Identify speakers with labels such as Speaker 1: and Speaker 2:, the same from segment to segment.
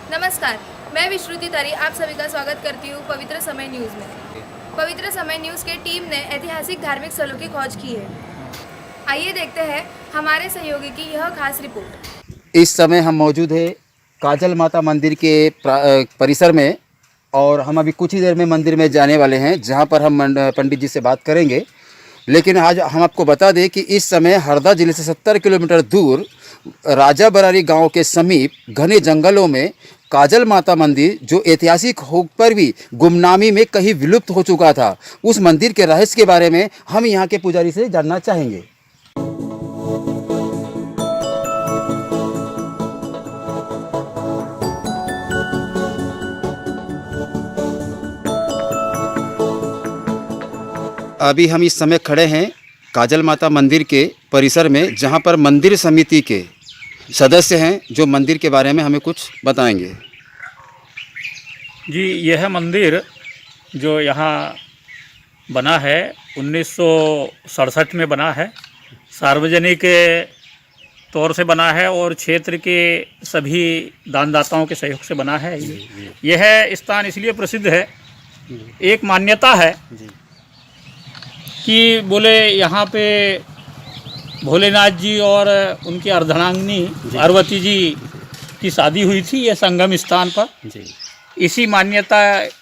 Speaker 1: नमस्कार, मैं विश्रुति तरी आप सभी का स्वागत करती हूँ पवित्र समय न्यूज़ में। पवित्र समय न्यूज़ के टीम ने ऐतिहासिक धार्मिक स्थलों की खोज की है। आइए देखते हैं हमारे सहयोगी की यह खास रिपोर्ट।
Speaker 2: इस समय हम मौजूद है काजल माता मंदिर के परिसर में और हम अभी कुछ ही देर में मंदिर में जाने वाले हैं, जहां पर हम पंडित जी से बात करेंगे। लेकिन आज हम आपको बता दें कि इस समय हरदा जिले से 70 किलोमीटर दूर राजा बरारी गांव के समीप घने जंगलों में काजल माता मंदिर, जो ऐतिहासिक होकर भी गुमनामी में कहीं विलुप्त हो चुका था, उस मंदिर के रहस्य के बारे में हम यहाँ के पुजारी से जानना चाहेंगे। अभी हम इस समय खड़े हैं काजल माता मंदिर के परिसर में, जहां पर मंदिर समिति के सदस्य हैं जो मंदिर के बारे में हमें कुछ बताएंगे।
Speaker 3: जी, यह मंदिर जो यहाँ बना है 1967 में बना है। सार्वजनिक तौर से बना है और क्षेत्र के सभी दानदाताओं के सहयोग से बना है। यह स्थान इसलिए प्रसिद्ध है, एक मान्यता है कि बोले यहाँ पे भोलेनाथ जी और उनकी अर्धांगिनी पार्वती जी की शादी हुई थी यह संगम स्थान पर। इसी मान्यता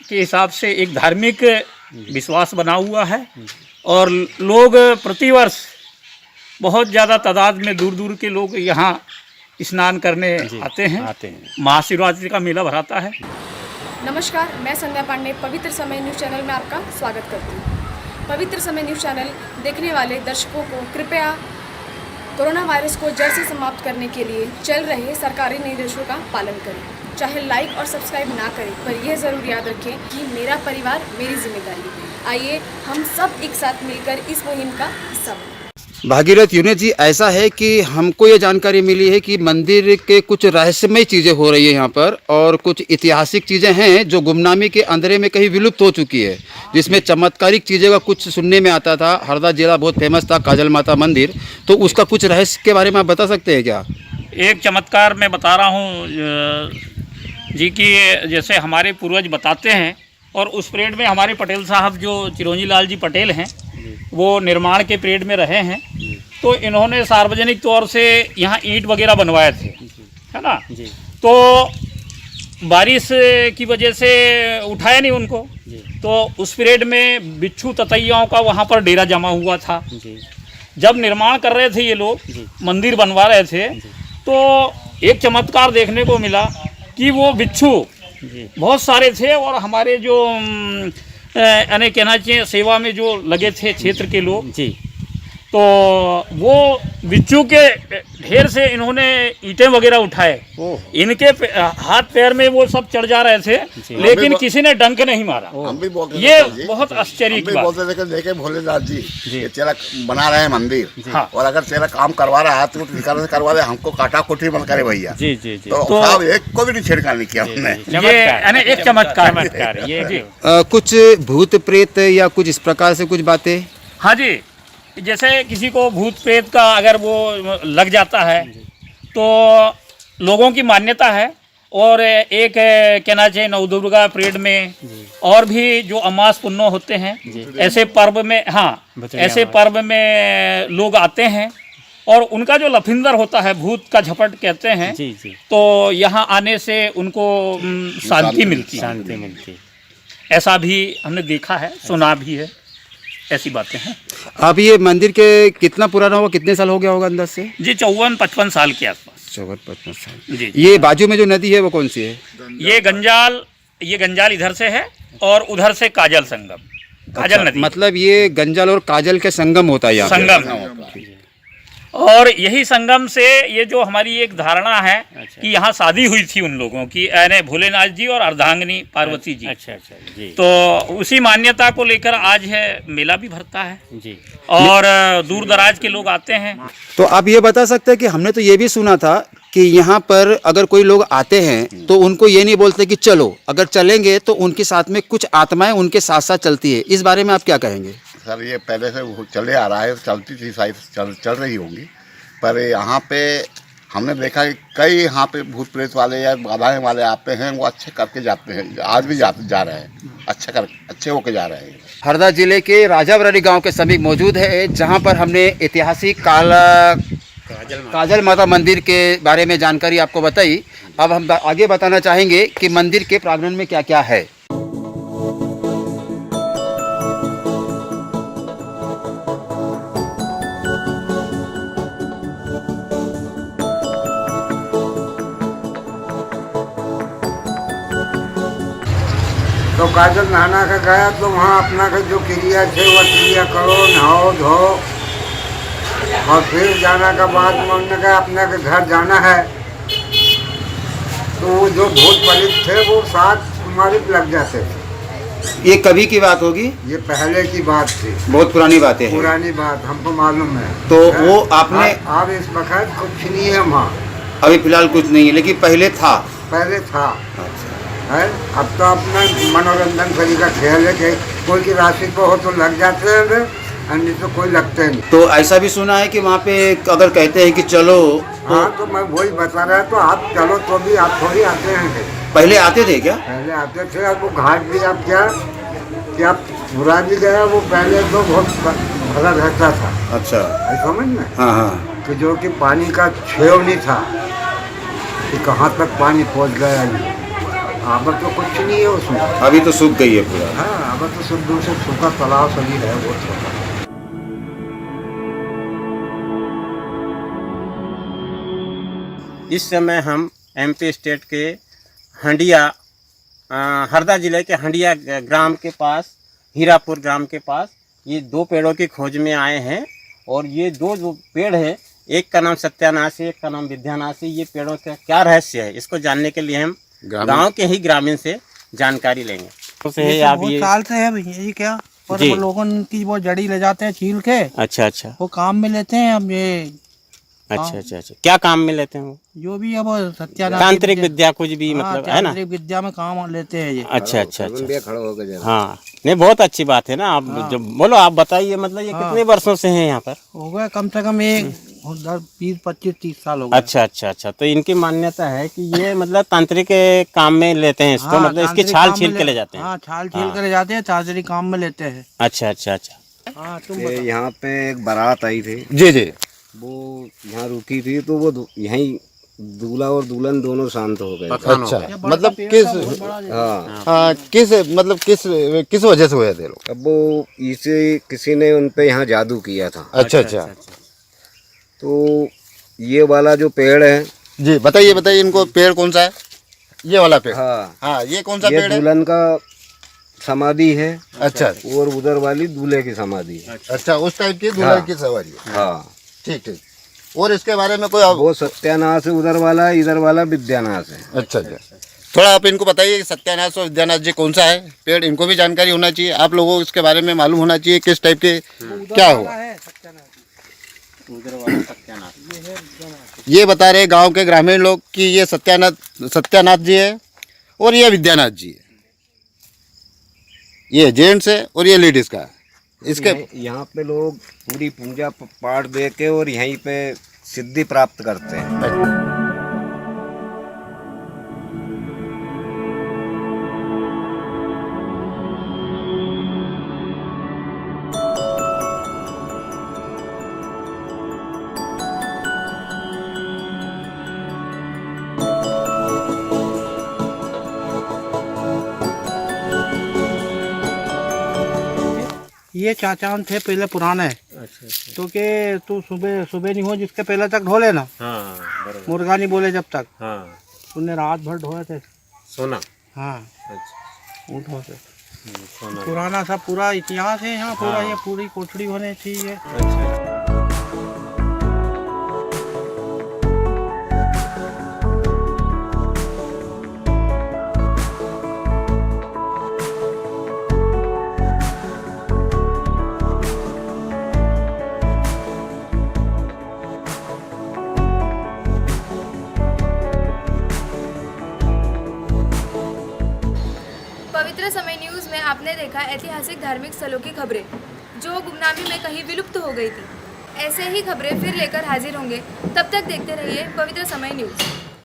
Speaker 3: के हिसाब से एक धार्मिक विश्वास बना हुआ है और लोग प्रतिवर्ष बहुत ज़्यादा तादाद में दूर दूर के लोग यहाँ स्नान करने आते हैं। महाशिवरात्रि का मेला भराता है।
Speaker 1: नमस्कार, मैं संध्या पांडे पवित्र समय न्यूज़ चैनल में आपका स्वागत करती हूँ। पवित्र समय न्यूज़ चैनल देखने वाले दर्शकों को कृपया कोरोना वायरस को जड़ से समाप्त करने के लिए चल रहे सरकारी निर्देशों का पालन करें। चाहे लाइक और सब्सक्राइब ना करें, पर यह ज़रूर याद रखें कि मेरा परिवार मेरी जिम्मेदारी। आइए हम सब एक साथ मिलकर इस मुहिम का हिस्सा बनें।
Speaker 2: भागीरथ यूनिट जी, ऐसा है कि हमको ये जानकारी मिली है कि मंदिर के कुछ रहस्यमय चीज़ें हो रही है यहाँ पर, और कुछ ऐतिहासिक चीज़ें हैं जो गुमनामी के अंधेरे में कहीं विलुप्त हो चुकी है, जिसमें चमत्कारिक चीज़ें का कुछ सुनने में आता था। हरदा जिला बहुत फेमस था काजल माता मंदिर, तो उसका कुछ रहस्य के बारे में आप बता सकते हैं क्या?
Speaker 3: एक चमत्कार मैं बता रहा हूँ जी कि जैसे हमारे पूर्वज बताते हैं, और उस पीरियड में हमारे पटेल साहब जो चिरंजी लाल जी पटेल हैं वो निर्माण के पीरियड में रहे हैं, तो इन्होंने सार्वजनिक तौर से यहाँ ईंट वगैरह बनवाए थे, है ना। तो बारिश की वजह से उठाया नहीं उनको, तो उस पीरियड में बिच्छू ततैयाओं का वहाँ पर डेरा जमा हुआ था। जब निर्माण कर रहे थे ये लोग, मंदिर बनवा रहे थे, तो एक चमत्कार देखने को मिला कि वो बिच्छू बहुत सारे थे और हमारे जो यानी कहना चाहिए सेवा में जो लगे थे क्षेत्र के लोग जी, तो वो बिच्छू के ढेर से इन्होंने ईंटें वगैरह उठाए। इनके हाथ पैर में वो सब चढ़ जा रहे थे, लेकिन किसी ने डंक नहीं मारा।
Speaker 4: हम भी बोलते
Speaker 3: ये बहुत आश्चर्य की बात।
Speaker 4: बोलते थे कि देखे भोलेनाथ जी ये तेरा बना रहे हैं मंदिर,
Speaker 3: हाँ।
Speaker 4: और अगर तेरा काम करवा रहा है तो निकाल करवा दे, हमको काटा कुटी मत करे भैया।
Speaker 3: जी जी जी।
Speaker 4: तो साहब एक को भी नहीं छेड़खानी नहीं किया हमने।
Speaker 3: ये यानी एक चमत्कार ये
Speaker 2: कुछ भूत प्रेत या कुछ इस प्रकार से कुछ बातें?
Speaker 3: हाँ जी, जैसे किसी को भूत प्रेत का अगर वो लग जाता है तो लोगों की मान्यता है, और एक कहना चाहिए नवदुर्गा पीरियड में और भी जो अमास पुन्नो होते हैं, ऐसे पर्व में, हाँ ऐसे पर्व में लोग आते हैं और उनका जो लफिंदर होता है, भूत का झपट कहते हैं, तो यहाँ आने से उनको शांति मिलती। ऐसा भी हमने देखा है, सुना भी है, ऐसी बातें हैं।
Speaker 2: अब ये मंदिर के कितना पुराना होगा, कितने साल हो गया होगा अंदर से?
Speaker 3: जी 54-55 साल के आसपास।
Speaker 2: 54-55 साल।
Speaker 3: जी।
Speaker 2: ये बाजू में जो नदी है वो कौन सी है?
Speaker 3: ये गंजाल इधर से है और उधर से काजल संगम, काजल नदी।
Speaker 2: मतलब ये गंजाल और काजल के संगम होता है यहाँ पे।
Speaker 3: संगम है। और यही संगम से ये जो हमारी एक धारणा है कि यहाँ शादी हुई थी उन लोगों की, यानी भोलेनाथ जी और अर्धांगिनी पार्वती जी। अच्छा जी। तो उसी मान्यता को लेकर आज है मेला भी भरता है जी, और दूर दराज के लोग आते हैं।
Speaker 2: तो आप ये बता सकते हैं कि हमने तो ये भी सुना था कि यहाँ पर अगर कोई लोग आते हैं तो उनको ये नहीं बोलते कि चलो, अगर चलेंगे तो उनके साथ में कुछ आत्माएं उनके साथ साथ चलती है। इस बारे में आप क्या कहेंगे?
Speaker 4: सर ये पहले से चले आ रहा है, चलती थी शायद चल रही होंगी, पर यहाँ पे हमने देखा कि कई यहाँ पे भूत प्रेत वाले या बाधाएं वाले आते हैं, वो अच्छे करके जाते हैं, आज भी जा रहे हैं, अच्छे होके जा रहे हैं।
Speaker 2: हरदा जिले के राजावरली गांव के समीप मौजूद है, जहां पर हमने ऐतिहासिक काजल माता मंदिर के बारे में जानकारी आपको बताई। अब हम आगे बताना चाहेंगे कि मंदिर के प्रांगण में क्या क्या है।
Speaker 5: तो काजल नहाना का गया तो वहाँ अपना का जो क्रिया थे वह क्रिया करो, नहाओ धो, और फिर जाना का बाद में उन्होंने कहा अपने के घर जाना है। तो वो जो भूत प्रेत थे वो साथ हमारे लग जाते थे।
Speaker 2: ये कभी की बात होगी?
Speaker 5: ये पहले की बात थी,
Speaker 2: बहुत पुरानी बातें हैं।
Speaker 5: पुरानी बात हमको मालूम है।
Speaker 2: तो वो आपने
Speaker 5: अब इस वक्त कुछ नहीं है वहाँ,
Speaker 2: अभी फिलहाल कुछ नहीं है, लेकिन पहले था।
Speaker 5: पहले था
Speaker 2: अच्छा।
Speaker 5: है। अब तो अपना मनोरंजन सभी का खेल है कि कोई की राशि को हो तो लग जाते हैं, नहीं तो कोई लगते नहीं।
Speaker 2: तो ऐसा भी सुना है कि वहाँ पे अगर कहते हैं कि चलो तो
Speaker 5: हाँ, तो मैं वही बता रहा तो आप चलो तो भी आप थोड़ी आते हैं।
Speaker 2: पहले आते थे क्या?
Speaker 5: पहले आते थे। अब वो घाट भी आप क्या बुरा भी गया, वो पहले तो बहुत भला रहता था।
Speaker 2: अच्छा।
Speaker 5: समझ में?
Speaker 2: हाँ हाँ।
Speaker 5: तो जो कि पानी का छेव नहीं था कि कहाँ तक पानी पहुँच गया। अब तो कुछ नहीं है उसमें,
Speaker 2: अभी तो सूख गई है पूरा।
Speaker 5: हाँ, अब तो शुद्ध से सूखा तालाब सभी है वो छोटा।
Speaker 6: इस समय हम एमपी स्टेट के हंडिया हरदा जिले के हंडिया ग्राम के पास, हीरापुर ग्राम के पास ये दो पेड़ों की खोज में आए हैं। और ये दो जो पेड़ है, एक का नाम सत्यानाशी, एक का नाम विद्यानाशी। ये पेड़ों का क्या रहस्य है, इसको जानने के लिए हम गांव के ही ग्रामीण से जानकारी लेंगे।
Speaker 7: ये तो बहुत साल से है भैया जी। क्या और वो लोगों की वो जड़ी ले जाते हैं छील के।
Speaker 6: अच्छा अच्छा।
Speaker 7: वो काम में लेते हैं। अब ये
Speaker 6: अच्छा अच्छा अच्छा, क्या काम में लेते हैं वो?
Speaker 7: जो भी अब सत्यानाश
Speaker 6: तांत्रिक विद्या कुछ भी मतलब है ना,
Speaker 7: तांत्रिक विद्या में काम लेते हैं ये।
Speaker 6: अच्छा अच्छा अच्छा। हाँ, नहीं बहुत अच्छी बात है ना। आप जो बोलो, आप बताइए, मतलब ये कितने वर्षों से हैं यहाँ पर?
Speaker 7: हो गया कम से कम एक 20, 25, 30 साल हो गए।
Speaker 6: अच्छा अच्छा अच्छा। तो इनकी मान्यता है कि ये मतलब तांत्रिक काम में लेते हैं इसको। मतलब इसकी
Speaker 7: तांत्रिक
Speaker 6: छाल
Speaker 7: काम
Speaker 6: छील
Speaker 7: में
Speaker 6: के ले जाते हैं।
Speaker 7: हाँ, छाल छील के ले जाते हैं, तांत्रिक काम में लेते हैं।
Speaker 6: अच्छा अच्छा अच्छा।
Speaker 7: हाँ, तुम
Speaker 5: यहाँ पे एक बारात आई थी,
Speaker 2: जी जी।
Speaker 5: वो यहाँ रुकी थी, तो वो यहीं दूल्हा और दुल्हन दोनों शांत हो गए।
Speaker 2: अच्छा, मतलब किस किस वजह से हुए थे लोग?
Speaker 5: अब वो इसे किसी ने उन पे यहाँ जादू किया था।
Speaker 2: अच्छा अच्छा।
Speaker 5: तो ये वाला जो पेड़ है,
Speaker 2: जी बताइए इनको, पेड़ कौन सा है? ये वाला पेड़?
Speaker 5: हाँ
Speaker 2: हाँ, ये कौन सा
Speaker 5: ये
Speaker 2: पेड़ है?
Speaker 5: दुल्हन का समाधि है।
Speaker 2: अच्छा।
Speaker 5: और उधर वाली दूल्हे की समाधि है।
Speaker 2: अच्छा, उस टाइप की दूल्हा की सवारी है।
Speaker 5: हाँ,
Speaker 2: ठीक ठीक। और इसके बारे में कोई
Speaker 5: वो सत्यानाश है उधर वाला, इधर वाला विद्यानाश है।
Speaker 2: अच्छा अच्छा। थोड़ा आप इनको बताइए, सत्यानाश और विद्यानाश जी कौन सा है पेड़? इनको भी जानकारी होना चाहिए, आप लोगों को इसके बारे में मालूम होना चाहिए किस टाइप के क्या हुआ। ये बता रहे गांव के ग्रामीण लोग कि ये सत्यानाथ जी है और ये विद्यानाथ जी है। ये जेंट्स है और ये लेडीज का है। इसके
Speaker 5: यहाँ पे लोग पूरी पूजा पाठ दे के और यहीं पे सिद्धि प्राप्त करते हैं।
Speaker 7: ये चाचान थे पहले पुराने। तो के तू सुबह नहीं हो जिसके पहले तक ढोले ना।
Speaker 6: हाँ,
Speaker 7: मुर्गा नहीं बोले जब तक।
Speaker 6: हाँ,
Speaker 7: तूने रात भर ढोए थे।
Speaker 6: सोना।
Speaker 7: हाँ,
Speaker 6: अच्छा,
Speaker 7: ऊँटों से पुराना सा पूरा इतिहास है यहाँ पूरा। ये पूरी कोठड़ी होनी चाहिए।
Speaker 6: अच्छा।
Speaker 1: पवित्र समय न्यूज़ में आपने देखा ऐतिहासिक धार्मिक स्थलों की खबरें जो गुमनामी में कहीं विलुप्त हो गई थी। ऐसे ही खबरें फिर लेकर हाजिर होंगे। तब तक देखते रहिए पवित्र समय न्यूज़।